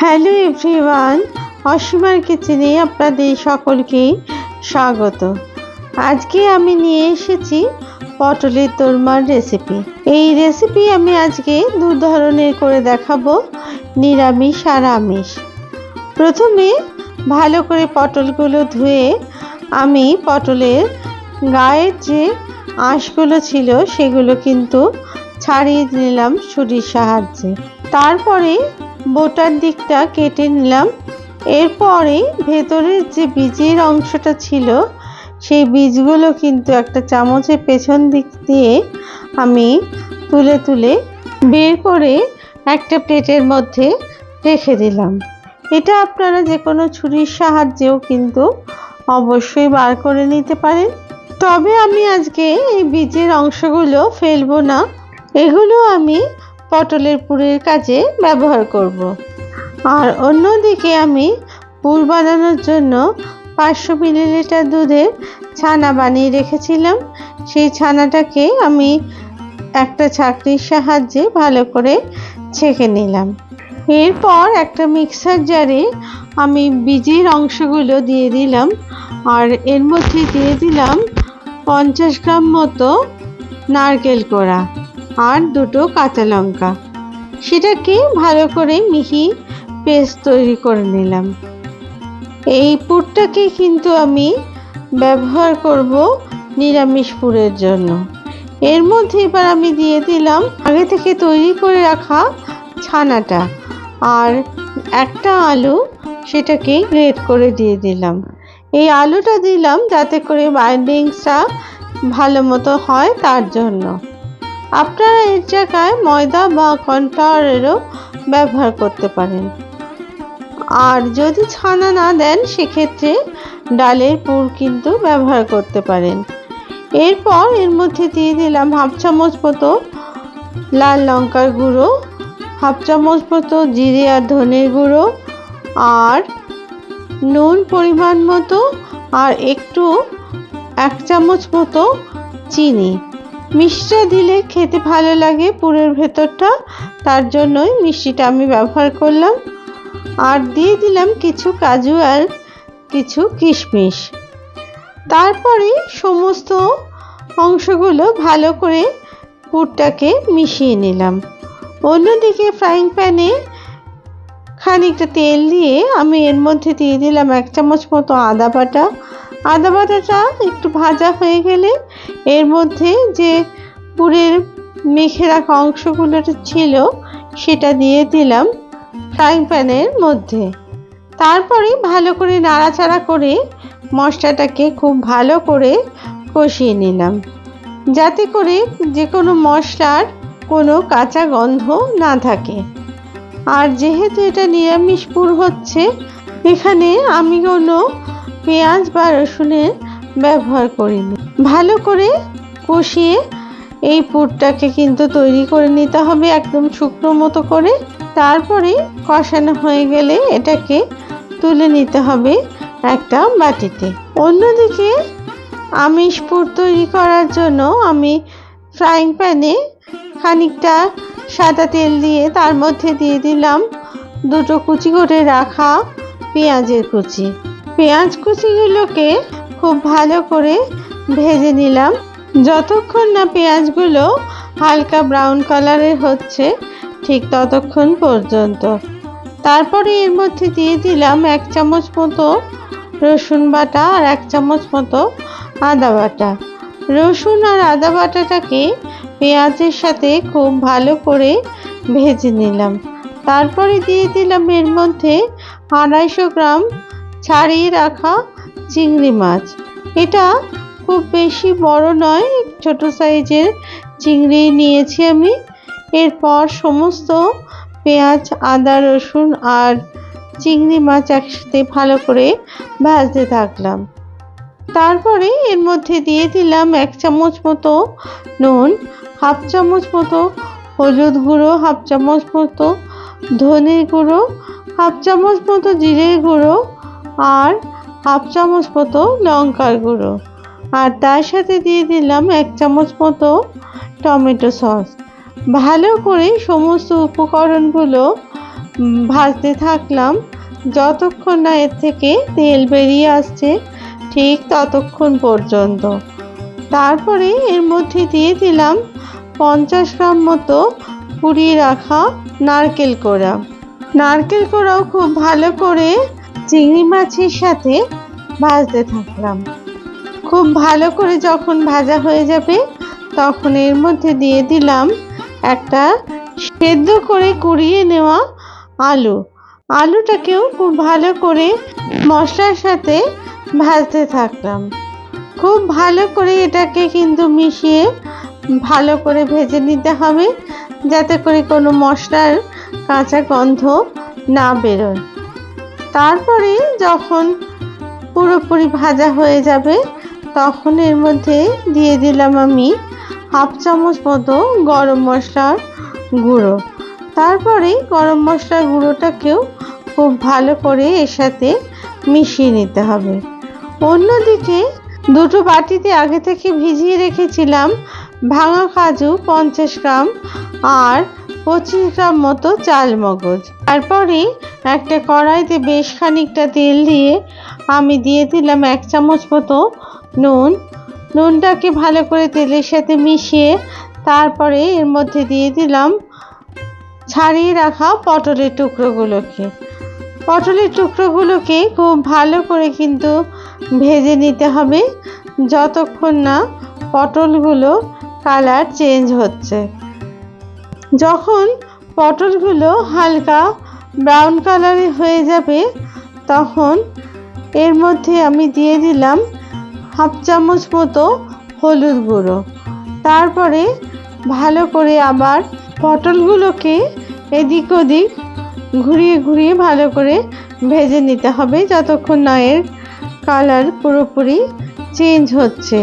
Hello everyone, অসীমার কিচেনে আপনাদের সকলকেই স্বাগত। আজকে আমি নিয়ে এসেছি পটলের দোরমার রেসিপি। এই রেসিপি আমি আজকে দু ধরনের করে দেখাবো, নিরামিষ আর আমিষ। প্রথমে ভালো করে পটলগুলো ধুয়ে আমি পটলের গায়ের যে আঁশগুলো ছিল সেগুলো কিন্তু ছাড়িয়ে নিলাম ছুরির সাহায্যে। তারপরে বোটার দিকটা কেটে নিলাম। এরপরে ভেতরের যে বীজের অংশটা ছিল সেই বীজগুলো কিন্তু একটা চামচের পেছন দিক দিয়ে আমি তুলে তুলে বের করে একটা প্লেটের মধ্যে রেখে দিলাম। এটা আপনারা যে কোনো ছুরির সাহায্যেও কিন্তু অবশ্যই বার করে নিতে পারেন। তবে আমি আজকে এই বীজের অংশগুলো ফেলবো না, এগুলো আমি পটলের পুরের কাজে ব্যবহার করব। আর অন্যদিকে আমি পুর বানানোর জন্য 500 মিলিলিটার দুধের ছানা বানিয়ে রেখেছিলাম। সেই ছানাটাকে আমি একটা ছাঁকনির সাহায্যে ভালো করে ছেঁকে নিলাম। এরপর একটা মিক্সার জারে আমি বীজের অংশগুলো দিয়ে দিলাম, আর এর মধ্যে দিয়ে দিলাম 50 গ্রাম মতো নারকেল কোড়া আর 2টো কাঁচা লঙ্কা। সেটাকে ভালো করে মিহি পেস্ট তৈরি করে নিলাম। এই পুরটাকে কিন্তু আমি ব্যবহার করব নিরামিষ পুরের জন্য। এর মধ্যে এবার আমি দিয়ে দিলাম আগে থেকে তৈরি করে রাখা ছানাটা আর একটা আলু, সেটাকে গ্রেট করে দিয়ে দিলাম। এই আলুটা দিলাম যাতে করে বাইন্ডিংসটা ভালো মতো হয় তার জন্য। আপনারা এর জায়গায় ময়দা বা কর্নফ্লাওয়ারেরও ব্যবহার করতে পারেন। আর যদি ছানা না দেন সেক্ষেত্রে ডালের পুর কিন্তু ব্যবহার করতে পারেন। এরপর এর মধ্যে দিয়ে দিলাম 1/2 চামচ মতো লাল লঙ্কার গুঁড়ো, 1/2 চামচ মতো জিরে আর ধনের গুঁড়ো, আর নুন পরিমাণ মতো, আর একটু 1 চামচ মতো চিনি। মিষ্টিটা দিলে খেতে ভালো লাগে পুরের ভেতরটা, তার জন্যই মিষ্টিটা আমি ব্যবহার করলাম। আর দিয়ে দিলাম কিছু কাজু আর কিছু কিশমিশ। তারপরে সমস্ত অংশগুলো ভালো করে পুরটাকে মিশিয়ে নিলাম। অন্যদিকে ফ্রাইং প্যানে খানিকটা তেল দিয়ে আমি এর মধ্যে দিয়ে দিলাম 1 চামচ মতো আদা বাটা। আদা বাটাটা একটু ভাজা হয়ে গেলে এর মধ্যে যে পুরের মেখে রাখা অংশগুলো ছিল সেটা দিয়ে দিলাম ফ্রাইং প্যানের মধ্যে। তারপরে ভালো করে নাড়াচাড়া করে মশলাটাকে খুব ভালো করে কষিয়ে নিলাম, যাতে করে যে কোনো মশলার কোনো কাঁচা গন্ধ না থাকে। আর যেহেতু এটা নিরামিষ পুর হচ্ছে, এখানে আমি কোনো পেঁয়াজ বা রসুনের ব্যবহার করিনি। ভালো করে কষিয়ে এই পুরটাকে কিন্তু তৈরি করে নিতে হবে একদম শুকনো মতো করে। তারপরে কষানো হয়ে গেলে এটাকে তুলে নিতে হবে একটা বাটিতে। অন্যদিকে আমিষ পুর তৈরি করার জন্য আমি ফ্রাইং প্যানে খানিকটা সাদা তেল দিয়ে তার মধ্যে দিয়ে দিলাম 2টো কুচি করে রাখা পেঁয়াজের কুচি। পেঁয়াজ কুচিগুলোকে খুব ভালো করে ভেজে নিলাম যতক্ষণ না পেঁয়াজগুলো হালকা ব্রাউন কালারের হচ্ছে, ঠিক ততক্ষণ পর্যন্ত। তারপরে এর মধ্যে দিয়ে দিলাম 1 চামচ মতো রসুন বাটা আর 1 চামচ মতো আদা বাটা। রসুন আর আদা বাটাটাকে পেঁয়াজের সাথে খুব ভালো করে ভেজে নিলাম। তারপরে দিয়ে দিলাম এর মধ্যে 250 গ্রাম ছাড়িয়ে রাখা চিংড়ি মাছ। এটা খুব বেশি বড় নয়, ছোট সাইজের চিংড়ি নিয়েছি আমি। এরপর সমস্ত পেঁয়াজ, আদা, রসুন আর চিংড়ি মাছ একসাথে ভালো করে ভাজতে থাকলাম। তারপরে এর মধ্যে দিয়ে দিলাম 1 চামচ মতো নুন, 1/2 চামচ মতো হলুদ গুঁড়ো, 1/2 চামচ মতো ধনের গুঁড়ো, 1/2 চামচ মতো জিরের গুঁড়ো, আর 1/2 চামচ মতো লঙ্কার গুঁড়ো। আর তার সাথে দিয়ে দিলাম 1 চামচ মতো টমেটো সস। ভালো করে সমস্ত উপকরণগুলো ভাজতে থাকলাম যতক্ষণ না এর থেকে তেল বেরিয়ে আসছে, ঠিক ততক্ষণ পর্যন্ত। তারপরে এর মধ্যে দিয়ে দিলাম 50 গ্রাম মতো কুড়িয়ে রাখা নারকেল কোড়া। নারকেল কোড়াও খুব ভালো করে চিংড়ি মাছের সাথে ভাজতে থাকলাম। খুব ভালো করে যখন ভাজা হয়ে যাবে তখন এর মধ্যে দিয়ে দিলাম একটা সেদ্ধ করে কুড়িয়ে নেওয়া আলু। আলুটাকেও খুব ভালো করে মশলার সাথে ভাজতে থাকলাম। খুব ভালো করে এটাকে কিন্তু মিশিয়ে ভালো করে ভেজে নিতে হবে, যাতে করে কোনো মশলার কাঁচা গন্ধ না বেরোয়। তারপরে যখন পুরোপুরি ভাজা হয়ে যাবে তখন এর মধ্যে দিয়ে দিলাম আমি হাফ চামচ মতো গরম মশলার গুঁড়ো। তারপরে গরম মশলার গুঁড়োটাকেও খুব ভালো করে এর সাথে মিশিয়ে নিতে হবে। অন্যদিকে দুটো বাটিতে আগে থেকে ভিজিয়ে রেখেছিলাম ভাঙা কাজু 50 গ্রাম আর 25 গ্রাম মতো চালমগজ। তারপরে একটা কড়াইতে বেশ খানিকটা তেল দিয়ে আমি দিয়ে দিলাম 1 চামচ মতো নুন। নুনটাকে ভালো করে তেলের সাথে মিশিয়ে তারপরে এর মধ্যে দিয়ে দিলাম ছাড়িয়ে রাখা পটলের টুকরোগুলোকে। পটলের টুকরোগুলোকে খুব ভালো করে কিন্তু ভেজে নিতে হবে যতক্ষণ না পটলগুলো কালার চেঞ্জ হচ্ছে। যখন পটলগুলো হালকা ব্রাউন কালারে হয়ে যাবে তখন এর মধ্যে আমি দিয়ে দিলাম হাফ চামচ মতো হলুদ গুঁড়ো। তারপরে ভালো করে আবার পটলগুলোকে এদিক ওদিক ঘুরিয়ে ঘুরিয়ে ভালো করে ভেজে নিতে হবে যতক্ষণ না এর কালার পুরোপুরি চেঞ্জ হচ্ছে।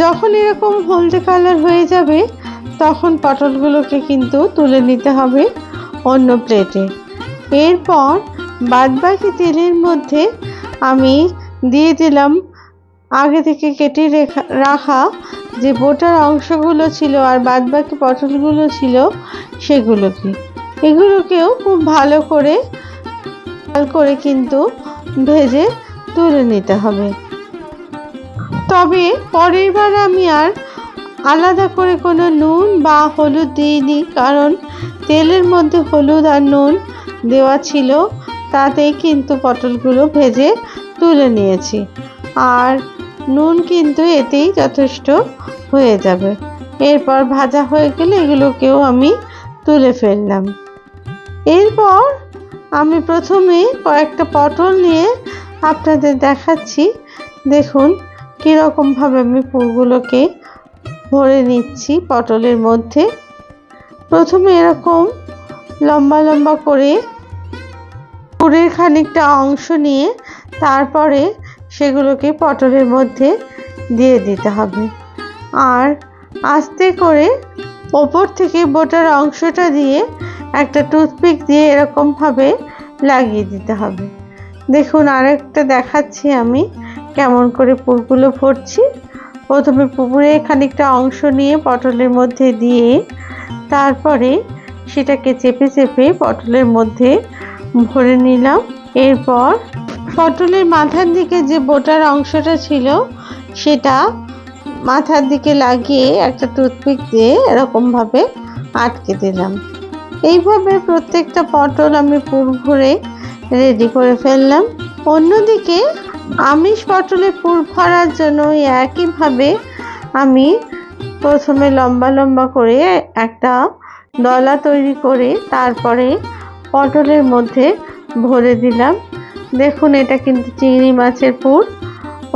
যখন এরকম হলদে কালার হয়ে যাবে তখন পটলগুলোকে কিন্তু তুলে নিতে হবে অন্য প্লেটে। এরপর বাদবাকি তেলের মধ্যে আমি দিয়ে দিলাম আগে থেকে কেটে রাখা যে বোটার অংশগুলো ছিল আর বাদবাকি পটলগুলো ছিল এগুলোকেও খুব ভালো করে কিন্তু ভেজে তুলে নিতে হবে। তবে পরের বার আমি আর আলাদা করে কোনো নুন বা হলুদ দিইনি, কারণ তেলের মধ্যে হলুদ আর নুন দেওয়া ছিল, তাতেই কিন্তু পটলগুলো ভেজে তুলে নিয়েছি। আর নুন কিন্তু এতেই যথেষ্ট হয়ে যাবে। এরপর ভাজা হয়ে গেলে এগুলোকেও আমি তুলে ফেললাম। এরপর আমি প্রথমে কয়েকটা পটল নিয়ে আপনাদের দেখাচ্ছি। দেখুন কীরকমভাবে আমি পুরগুলোকে ভরে নিচ্ছি পটলের মধ্যে। প্রথমে এরকম লম্বা লম্বা করে পুরের খানিকটা অংশ নিয়ে তারপরে সেগুলোকে পটলের মধ্যে দিয়ে দিতে হবে। আর আস্তে করে ওপর থেকে বোটার অংশটা দিয়ে একটা টুথপিক দিয়ে এরকমভাবে লাগিয়ে দিতে হবে। দেখুন আরেকটা দেখাচ্ছি আমি কেমন করে পুরগুলো ভরছি। প্রথমে পুকুরে খানিকটা অংশ নিয়ে পটলের মধ্যে দিয়ে তারপরে সেটাকে চেপে চেপে পটলের মধ্যে ভরে নিলাম। এরপর পটলের মাথার দিকে যে বোটার অংশটা ছিল সেটা মাথার দিকে লাগিয়ে একটা টুথপিক দিয়ে এরকমভাবে আটকে দিলাম। এইভাবে প্রত্যেকটা পটল আমি পুর ভরে রেডি করে ফেললাম। অন্যদিকে আমিষ পটলের পুর ভরার জন্য একইভাবে আমি প্রথমে লম্বা লম্বা করে একটা ডলা তৈরি করে তারপরে পটলের মধ্যে ভরে দিলাম। দেখুন এটা কিন্তু চিংড়ি মাছের পুর।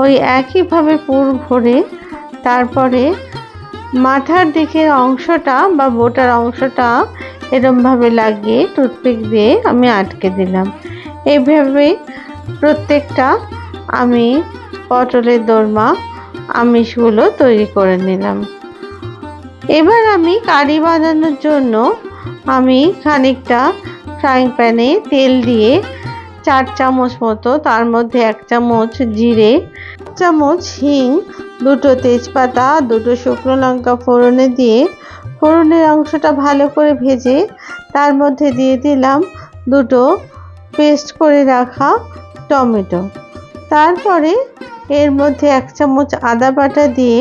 ওই একইভাবে পুর ভরে তারপরে মাথার দিকের অংশটা বা বোটার অংশটা এরমভাবে লাগিয়ে টুথপিক দিয়ে আমি আটকে দিলাম। এইভাবে প্রত্যেকটা আমি পটলের দোরমা আমিষগুলো তৈরি করে নিলাম। এবার আমি কারি বানানোর জন্য আমি খানিকটা ফ্রাইং প্যানে তেল দিয়ে 4 চামচ মতো, তার মধ্যে 1 চামচ জিরে, 1 চামচ হিং, 2টো তেজপাতা, 2টো শুকনো লঙ্কা ফোড়নে দিয়ে ফোড়নের অংশটা ভালো করে ভেজে তার মধ্যে দিয়ে দিলাম দুটো পেস্ট করে রাখা টমেটো। তারপরে এর মধ্যে 1 চামচ আদা বাটা দিয়ে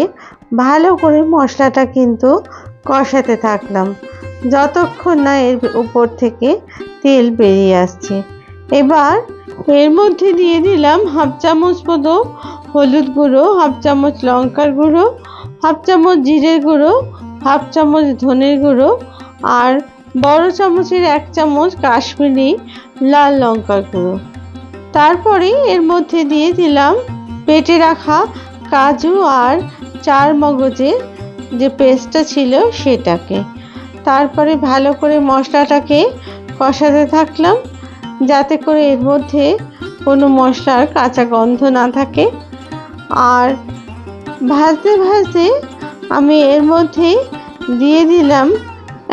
ভালো করে মশলাটা কিন্তু কষাতে থাকলাম যতক্ষণ না এর উপর থেকে তেল বেরিয়ে আসছে। এবার এর মধ্যে দিয়ে দিলাম 1/2 চামচ মতো হলুদ গুঁড়ো, 1/2 চামচ লঙ্কার গুঁড়ো, 1/2 চামচ জিরের গুঁড়ো, 1/2 চামচ ধনের গুঁড়ো আর বড় চামচের 1 চামচ কাশ্মীরি লাল লঙ্কার গুঁড়ো। তারপরে এর মধ্যে দিয়ে দিলাম বেটে রাখা কাজু আর চার মগজের যে পেস্টটা ছিল সেটাকে। তারপরে ভালো করে মশলাটাকে কষাতে থাকলাম যাতে করে এর মধ্যে কোনো মশলার কাঁচা গন্ধ না থাকে। আর ভাজতে ভাজতে আমি এর মধ্যে দিয়ে দিলাম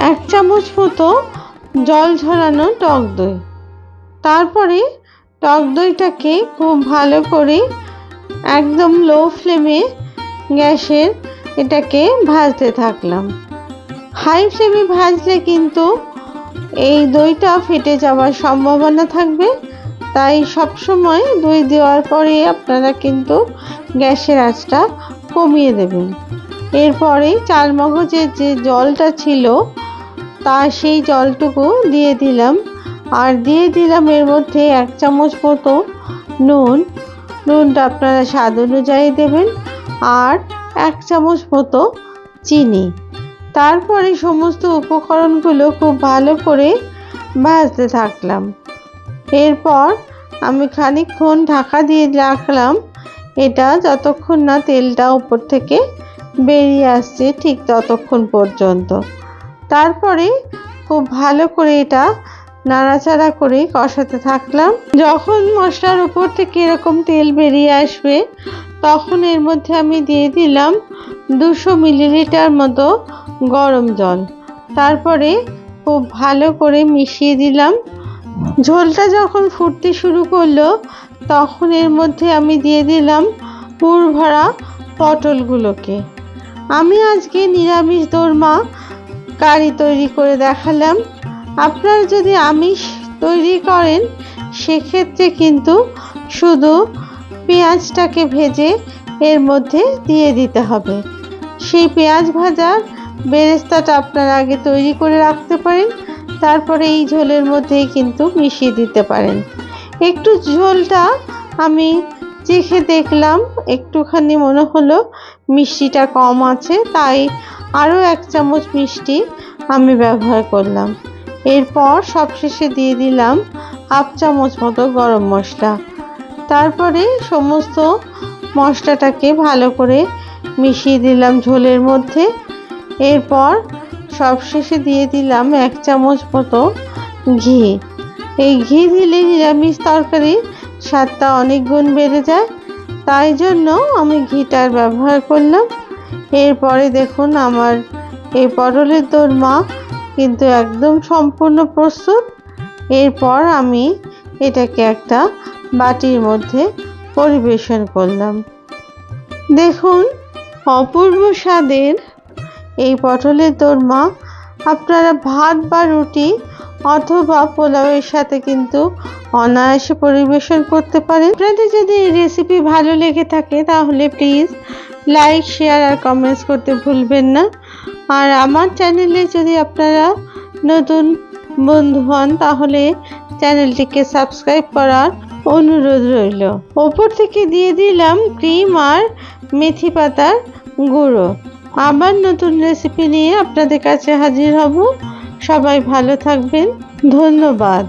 1 চামচ মতো জল ঝরানো টক দই। তারপরে টক দইটাকে খুব ভালো করে একদম লো ফ্লেমে গ্যাসের এটাকে ভাজতে থাকলাম। হাই ফ্লেমে ভাজলে কিন্তু এই দইটা ফেটে যাওয়ার সম্ভাবনা থাকবে, তাই সবসময় দই দেওয়ার পরে আপনারা কিন্তু গ্যাসের আঁচটা কমিয়ে দেবেন। এরপরে চার মগজের যে জলটা ছিল তা সেই জলটুকু দিয়ে দিলাম আর দিয়ে দিলাম এর মধ্যে 1 চামচ মতো নুন। নুনটা আপনারা স্বাদ অনুযায়ী দেবেন আর 1 চামচ মতো চিনি। তারপরে সমস্ত উপকরণগুলো খুব ভালো করে ভাজতে থাকলাম। এরপর আমি খানিকক্ষণ ঢাকা দিয়ে রাখলাম এটা যতক্ষণ না তেলটা উপর থেকে বেরিয়ে আসছে ঠিক ততক্ষণ পর্যন্ত। তারপরে খুব ভালো করে এটা নাড়াচাড়া করে কষাতে থাকলাম। যখন মশলার উপর থেকে এরকম তেল বেরিয়ে আসবে তখন এর মধ্যে আমি দিয়ে দিলাম 200 মিলিলিটার মতো গরম জল। তারপরে খুব ভালো করে মিশিয়ে দিলাম। ঝোলটা যখন ফুটতে শুরু করলো তখন এর মধ্যে আমি দিয়ে দিলাম পুর ভরা পটলগুলোকে। আমি আজকে নিরামিষ দোরমা কারি তৈরি করে দেখালাম। আপনারা যদি আমিষ তৈরি করেন সেক্ষেত্রে কিন্তু শুধু পেঁয়াজটাকে ভেজে এর মধ্যে দিয়ে দিতে হবে। সেই পেঁয়াজ ভাজার বেরেস্তাটা আপনারা আগে তৈরি করে রাখতে পারেন, তারপরে এই ঝোলের মধ্যেই কিন্তু মিশিয়ে দিতে পারেন। একটু ঝোলটা আমি চেখে দেখলাম, একটুখানি মনে হলো মিষ্টিটা কম আছে, তাই আরও 1 চামচ মিষ্টি আমি ব্যবহার করলাম। এরপর সবশেষে দিয়ে দিলাম 1/2 চামচ মতো গরম মশলা। তারপরে সমস্ত মশলাটাকে ভালো করে মিশিয়ে দিলাম ঝোলের মধ্যে। এরপর সবশেষে দিয়ে দিলাম 1 চামচ মতো ঘি। এই ঘি দিলে নিরামিষ তরকারির স্বাদটা অনেক গুণ বেড়ে যায়, তাই জন্য আমি ঘিটার ব্যবহার করলাম। এরপরে দেখুন আমার এই পটলের দোরমা কিন্তু একদম সম্পূর্ণ প্রস্তুত। এরপর আমি এটাকে একটা বাটির মধ্যে পরিবেশন করলাম। দেখুন অপূর্ব স্বাদের এই পটলের দোরমা আপনারা ভাত বা রুটি অথবা পোলাওয়ের সাথে কিন্তু অনায়াসে পরিবেশন করতে পারেন। আপনাদের যদি এই রেসিপি ভালো লেগে থাকে তাহলে প্লিজ লাইক, শেয়ার আর কমেন্টস করতে ভুলবেন না। আর আমার চ্যানেলে যদি আপনারা নতুন বন্ধু হন তাহলে চ্যানেলটিকে সাবস্ক্রাইব করার অনুরোধ রইল। ওপর থেকে দিয়ে দিলাম ক্রিম আর মেথি পাতার গুঁড়ো। আবার নতুন রেসিপি নিয়ে আপনাদের কাছে হাজির হব। সবাই ভালো থাকবেন। ধন্যবাদ।